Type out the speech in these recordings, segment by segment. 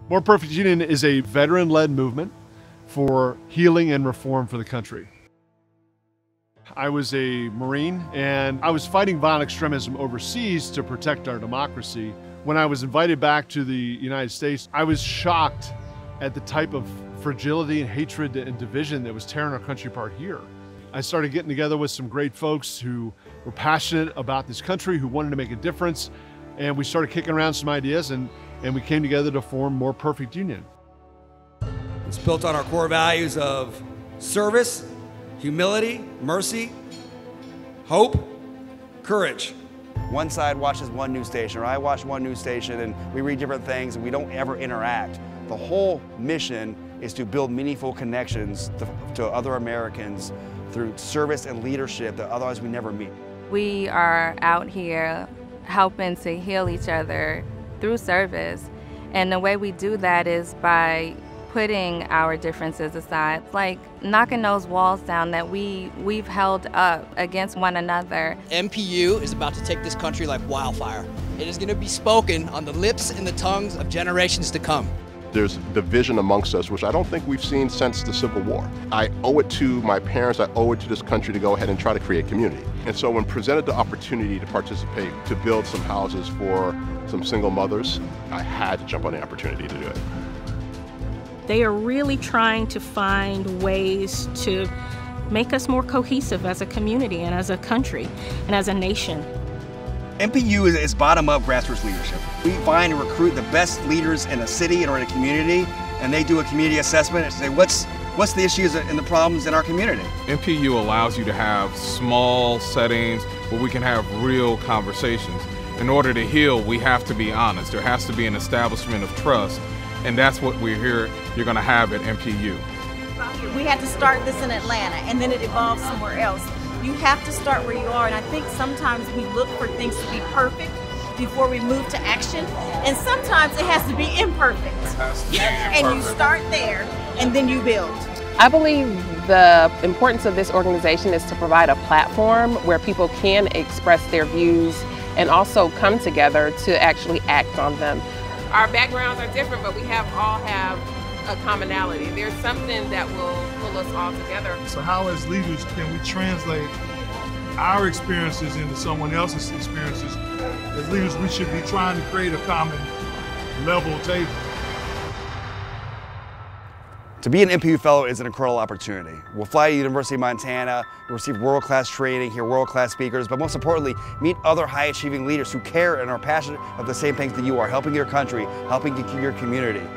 More Perfect Union is a veteran-led movement for healing and reform for the country. I was a Marine, and I was fighting violent extremism overseas to protect our democracy. When I was invited back to the United States, I was shocked at the type of fragility and hatred and division that was tearing our country apart here. I started getting together with some great folks who were passionate about this country, who wanted to make a difference, and we started kicking around some ideas, and we came together to form More Perfect Union. It's built on our core values of service, humility, mercy, hope, courage. One side watches one news station, or I watch one news station, and we read different things, and we don't ever interact. The whole mission is to build meaningful connections to other Americans through service and leadership that otherwise we never meet. We are out here helping to heal each other through service, and the way we do that is by putting our differences aside, like knocking those walls down that we've held up against one another. MPU is about to take this country like wildfire. It is going to be spoken on the lips and the tongues of generations to come. There's division amongst us, which I don't think we've seen since the Civil War. I owe it to my parents, I owe it to this country to go ahead and try to create community. And so when presented the opportunity to participate, to build some houses for some single mothers, I had to jump on the opportunity to do it. They are really trying to find ways to make us more cohesive as a community and as a country and as a nation. MPU is bottom-up grassroots leadership. We find and recruit the best leaders in a city or in a community, and they do a community assessment and say, what's the issues and the problems in our community? MPU allows you to have small settings where we can have real conversations. In order to heal, we have to be honest. There has to be an establishment of trust, and that's what you're going to have at MPU. We had to start this in Atlanta, and then it evolved somewhere else. You have to start where you are, and I think sometimes we look for things to be perfect before we move to action, and sometimes it has to be imperfect. And you start there, and then you build. I believe the importance of this organization is to provide a platform where people can express their views and also come together to actually act on them. Our backgrounds are different, but we all have a commonality. There's something that will pull us all together. So how as leaders can we translate our experiences into someone else's experiences? As leaders, we should be trying to create a common level table. To be an MPU Fellow is an incredible opportunity. We'll fly to the University of Montana, we'll receive world-class training, hear world-class speakers, but most importantly, meet other high-achieving leaders who care and are passionate of the same things that you are, helping your country, helping your community.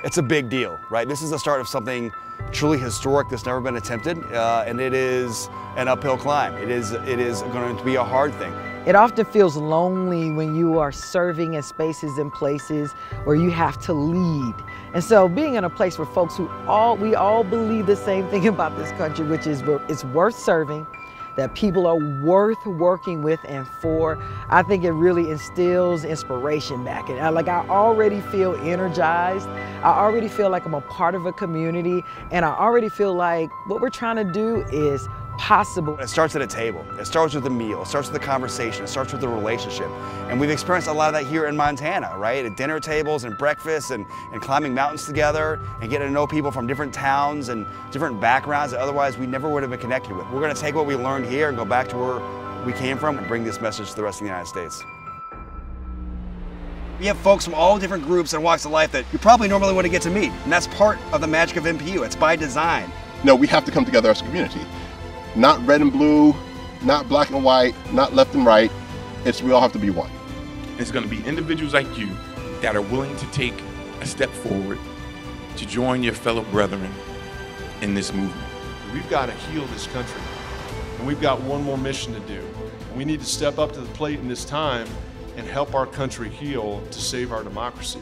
It's a big deal, right? This is the start of something truly historic that's never been attempted, and it is an uphill climb. It is going to be a hard thing. It often feels lonely when you are serving in spaces and places where you have to lead. And so being in a place where folks we all believe the same thing about this country, which is it's worth serving, that people are worth working with and for, I think it really instills inspiration back. And I already feel energized. I already feel like I'm a part of a community, and I already feel like what we're trying to do is possible. It starts at a table. It starts with a meal. It starts with a conversation. It starts with a relationship. And we've experienced a lot of that here in Montana, right? At dinner tables and breakfasts and climbing mountains together and getting to know people from different towns and different backgrounds that otherwise we never would have been connected with. We're going to take what we learned here and go back to where we came from and bring this message to the rest of the United States. We have folks from all different groups and walks of life that you probably normally wouldn't get to meet. And that's part of the magic of MPU. It's by design. No, we have to come together as a community. Not red and blue, not black and white, not left and right. We all have to be one. It's going to be individuals like you that are willing to take a step forward to join your fellow brethren in this movement. We've got to heal this country, and we've got one more mission to do. We need to step up to the plate in this time and help our country heal to save our democracy.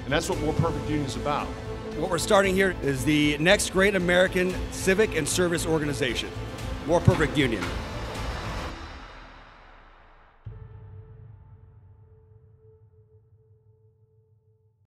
And that's what More Perfect Union is about. What we're starting here is the next great American civic and service organization, More Perfect Union.